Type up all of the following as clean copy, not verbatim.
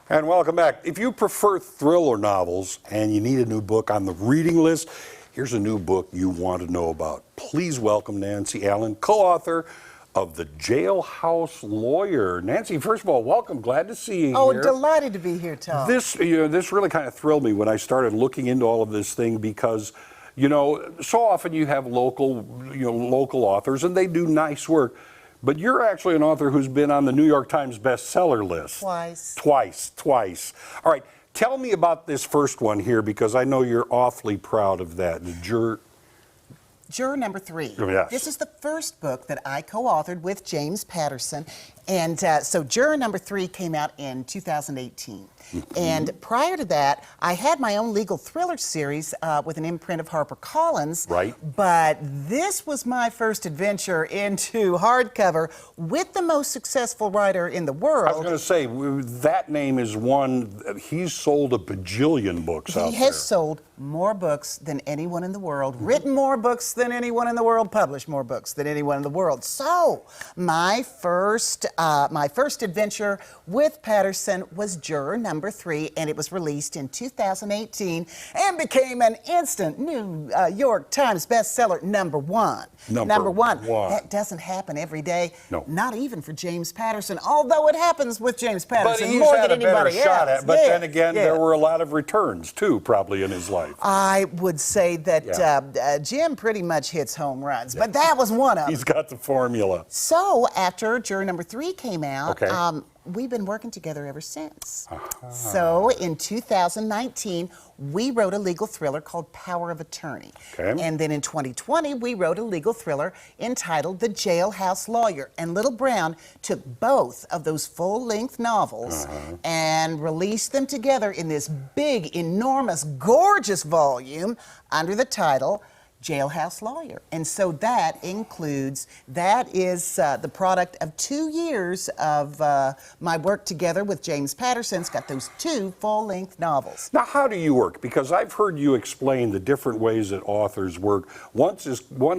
And welcome back. If you prefer thriller novels and you need a new book on the reading list, here's a new book you want to know about. Please welcome Nancy Allen, co-author of The Jailhouse Lawyer. Nancy, first of all, welcome. Glad to see you here. Oh, delighted to be here, Tom. This really kind of thrilled me when I started looking into all of this thing because, so often you have local authors and they do nice work. But you're actually an author who's been on the New York Times bestseller list. Twice. All right, tell me about this first one here because I know you're awfully proud of that. Juror number 3. Yes. This is the first book that I co-authored with James Patterson. And so Juror number 3 came out in 2018. And prior to that, I had my own legal thriller series with an imprint of HarperCollins. Right. But this was my first adventure into hardcover with the most successful writer in the world. I was going to say, that name is one, he's sold a bajillion books out there. He has sold more books than anyone in the world, written more books than anyone in the world, published more books than anyone in the world. So my first adventure with Patterson was Juror number 3, and it was released in 2018 and became an instant New York Times bestseller, number one. Number one. That doesn't happen every day. No. Not even for James Patterson, although it happens with James Patterson But he's more had than a better anybody shot else. at it. But then again, there were a lot of returns, too, probably in his life. I would say that Jim pretty much hits home runs, but that was one of them. He's got the formula. So after Juror number 3 came out, Okay. We've been working together ever since. So in 2019, we wrote a legal thriller called Power of Attorney. Okay. And then in 2020, we wrote a legal thriller entitled The Jailhouse Lawyer. And Little Brown took both of those full-length novels and released them together in this big, enormous, gorgeous volume under the title Jailhouse Lawyer. And so that is the product of 2 years of my work together with James Patterson. It's got those 2 full-length novels. Now, how do you work? Because I've heard you explain the different ways that authors work. One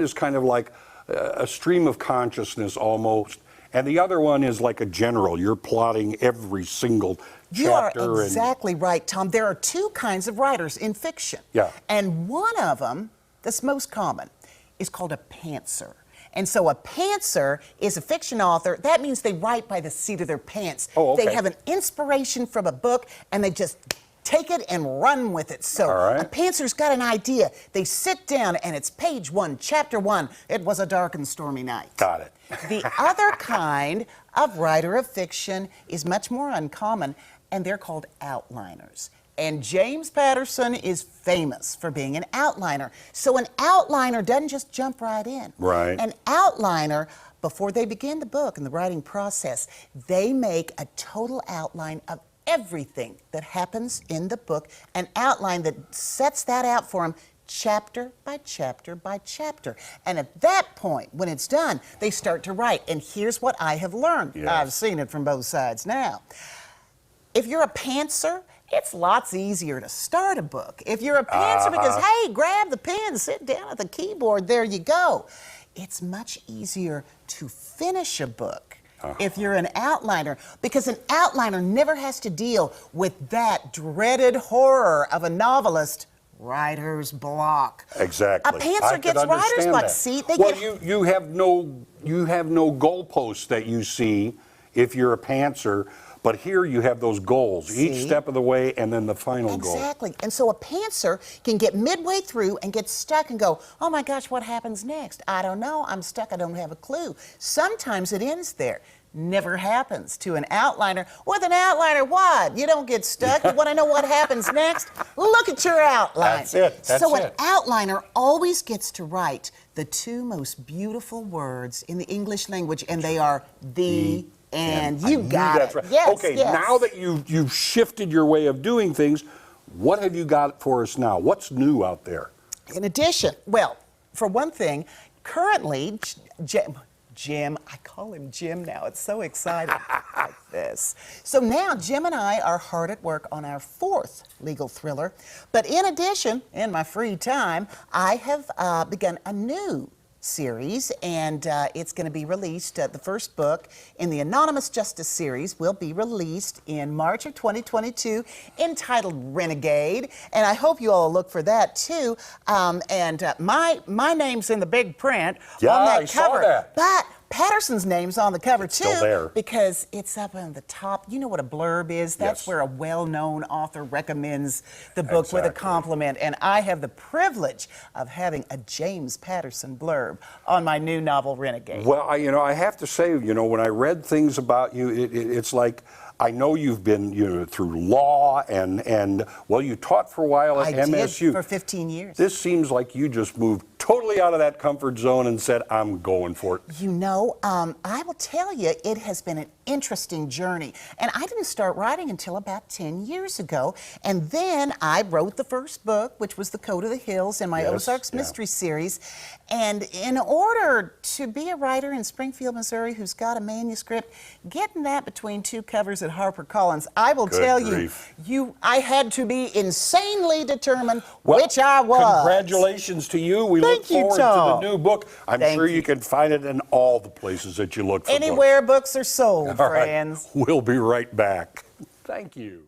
is kind of like a stream of consciousness almost, and the other one is like a general. You're plotting every single chapter. You are exactly right, Tom. There are 2 kinds of writers in fiction. Yeah. And one of them, that's most common, is called a pantser. And so a pantser is a fiction author. That means they write by the seat of their pants. Oh, okay. They have an inspiration from a book and they just take it and run with it. So a pantser's got an idea. They sit down and it's page 1, chapter 1. It was a dark and stormy night. Got it. The other kind of writer of fiction is much more uncommon, and they're called outliners. And James Patterson is famous for being an outliner. So an outliner doesn't just jump right in. Right. An outliner, before they begin the book and the writing process, they make a total outline of everything that happens in the book, an outline that sets that out for them chapter by chapter by chapter. And at that point, when it's done, they start to write. And here's what I have learned. Yes. I've seen it from both sides now. If you're a pantser, it's lots easier to start a book. If you're a pantser, because, hey, grab the pen, sit down at the keyboard, there you go. It's much easier to finish a book if you're an outliner, because an outliner never has to deal with that dreaded horror of a novelist, writer's block. Exactly. A pantser gets writer's block. See, you have no goalposts that you see if you're a pantser. But here you have those goals, each step of the way, and then the final goal. Exactly. And so a pantser can get midway through and get stuck and go, oh my gosh, what happens next? I don't know. I'm stuck. I don't have a clue. Sometimes it ends there. Never happens to an outliner. With an outliner, what? You don't get stuck. You want to know what happens next? Look at your outline. That's it. So an outliner always gets to write the 2 most beautiful words in the English language, and they are the and you got it. That's right. Yes, okay, yes. Now that you've shifted your way of doing things, what have you got for us now? What's new out there? In addition, well, for one thing, currently, Jim, I call him Jim now. It's so exciting like this. So now Jim and I are hard at work on our 4th legal thriller. But in addition, in my free time, I have begun a new series, and it's going to be released. The first book in the Anonymous Justice series will be released in March of 2022, entitled Renegade, and I hope you all look for that too. My name's in the big print Yeah, on that I saw cover, that. but Patterson's name's on the cover too, still there. because it's up on the top. You know what a blurb is? That's Yes. where a well-known author recommends the book with a Exactly. compliment. And I have the privilege of having a James Patterson blurb on my new novel, Renegade. Well, I have to say, when I read things about you, it's like I know you've been, through law and well, you taught for a while at I MSU. did for 15 years. This seems like you just moved totally out of that comfort zone and said, I'm going for it. I will tell you, it has been an interesting journey. And I didn't start writing until about 10 years ago. And then I wrote the first book, which was The Code of the Hills in my Yes, Ozarks yeah. Mystery Series. And in order to be a writer in Springfield, Missouri, who's got a manuscript, getting that between two covers at HarperCollins, I will Good tell grief. I had to be insanely determined, Well, which I was. Congratulations to you. We look Thank you, forward to Tom. the new book. I'm Thank sure you. you can find it in all the places that you look for Anywhere books are sold, books. All right. friends. We'll be right back. Thank you.